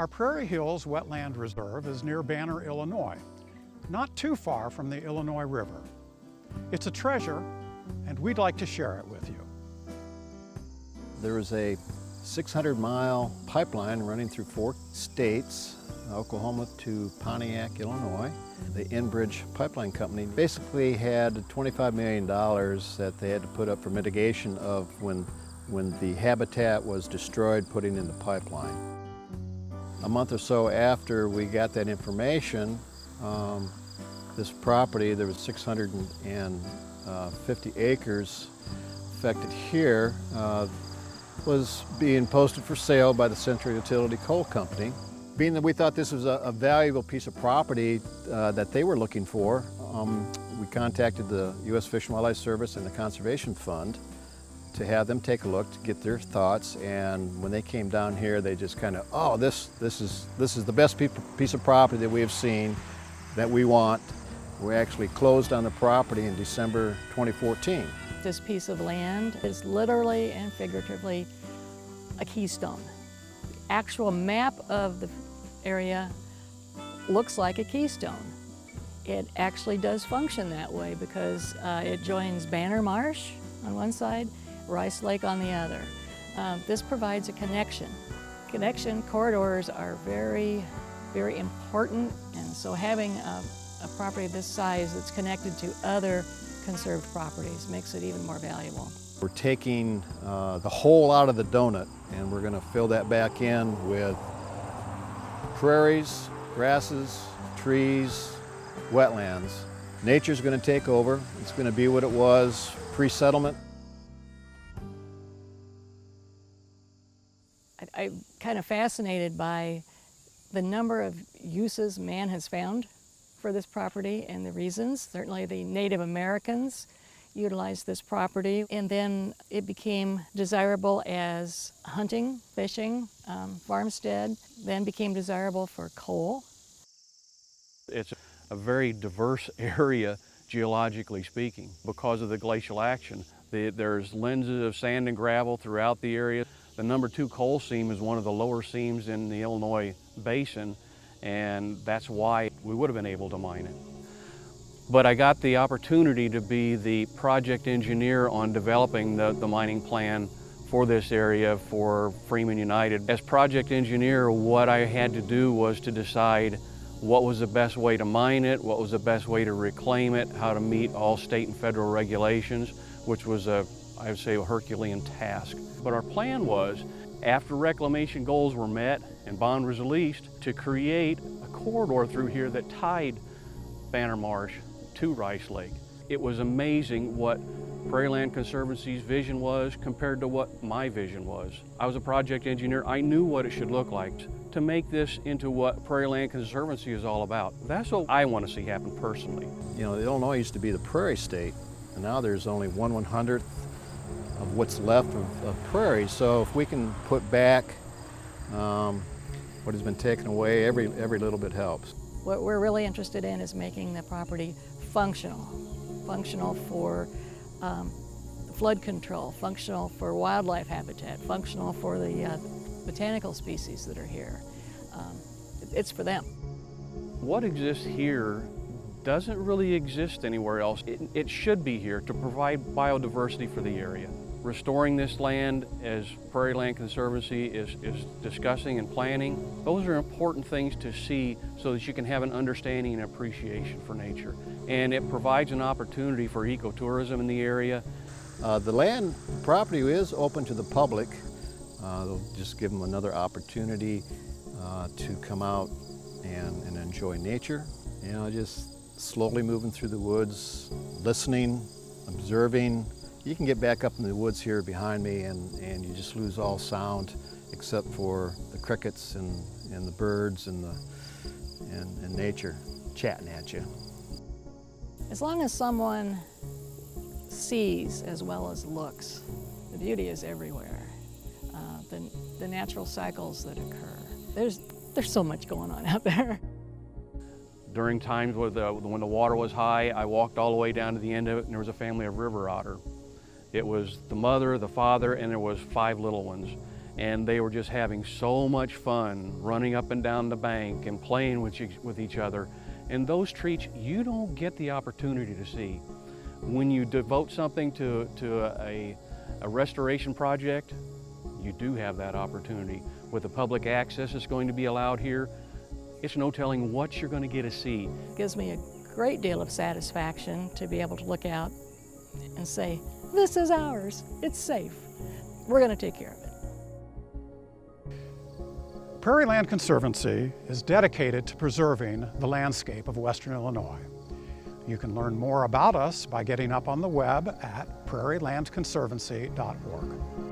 Our Prairie Hills Wetland Reserve is near Banner, Illinois, not too far from the Illinois River. It's a treasure, and we'd like to share it with you. There is a 600-mile pipeline running through 4 states, Oklahoma to Pontiac, Illinois. The Enbridge Pipeline Company basically had $25 million that they had to put up for mitigation of when the habitat was destroyed putting in the pipeline. A month or so after we got that information, this property, there was 650 acres affected here, was being posted for sale by the Central Utility Coal Company. Being that we thought this was a valuable piece of property that they were looking for, we contacted the U.S. Fish and Wildlife Service and the Conservation Fund to have them take a look, to get their thoughts. And when they came down here, they just kind of, oh, this is the best piece of property that we have seen, that we want. We actually closed on the property in December 2014. This piece of land is literally and figuratively a keystone. The actual map of the area looks like a keystone. It actually does function that way because it joins Banner Marsh on one side, Rice Lake on the other. This provides a connection. Connection corridors are very, very important, and so having a property this size that's connected to other conserved properties makes it even more valuable. We're taking the hole out of the donut, and we're going to fill that back in with prairies, grasses, trees, wetlands. Nature's going to take over. It's going to be what it was pre-settlement. I'm kind of fascinated by the number of uses man has found for this property and the reasons. Certainly the Native Americans utilized this property, and then it became desirable as hunting, fishing, farmstead, then became desirable for coal. It's a very diverse area geologically speaking because of the glacial action. There's lenses of sand and gravel throughout the area. The number 2 coal seam is one of the lower seams in the Illinois basin, and that's why we would have been able to mine it. But I got the opportunity to be the project engineer on developing the mining plan for this area for Freeman United. As project engineer, what I had to do was to decide what was the best way to mine it, what was the best way to reclaim it, how to meet all state and federal regulations, which was I would say, a Herculean task. But our plan was, after reclamation goals were met and bond was released, to create a corridor through here that tied Banner Marsh to Rice Lake. It was amazing what Prairie Land Conservancy's vision was compared to what my vision was. I was a project engineer. I knew what it should look like to make this into what Prairie Land Conservancy is all about. That's what I want to see happen personally. You know, Illinois used to be the prairie state, and now there's only 1/100th of what's left of prairie. So if we can put back what has been taken away, every little bit helps. What we're really interested in is making the property functional. Functional for flood control, functional for wildlife habitat, functional for the botanical species that are here. It's for them. What exists here doesn't really exist anywhere else. It should be here to provide biodiversity for the area. Restoring this land, as Prairie Land Conservancy is discussing and planning, those are important things to see so that you can have an understanding and appreciation for nature. And it provides an opportunity for ecotourism in the area. The land property is open to the public. They'll just give them another opportunity to come out and enjoy nature. You know, just slowly moving through the woods, listening, observing. You can get back up in the woods here behind me and you just lose all sound except for the crickets and the birds and nature chatting at you. As long as someone sees as well as looks, the beauty is everywhere. The natural cycles that occur. There's so much going on out there. During times when the water was high, I walked all the way down to the end of it and there was a family of river otter. It was the mother, the father, and there was 5 little ones. and they were just having so much fun running up and down the bank and playing with each other. And those treats you don't get the opportunity to see. When you devote something to a restoration project, you do have that opportunity. With the public access that's going to be allowed here, it's no telling what you're going to get to see. It gives me a great deal of satisfaction to be able to look out and say, this is ours, it's safe, we're going to take care of it. Prairie Land Conservancy is dedicated to preserving the landscape of Western Illinois. You can learn more about us by getting up on the web at prairielandconservancy.org.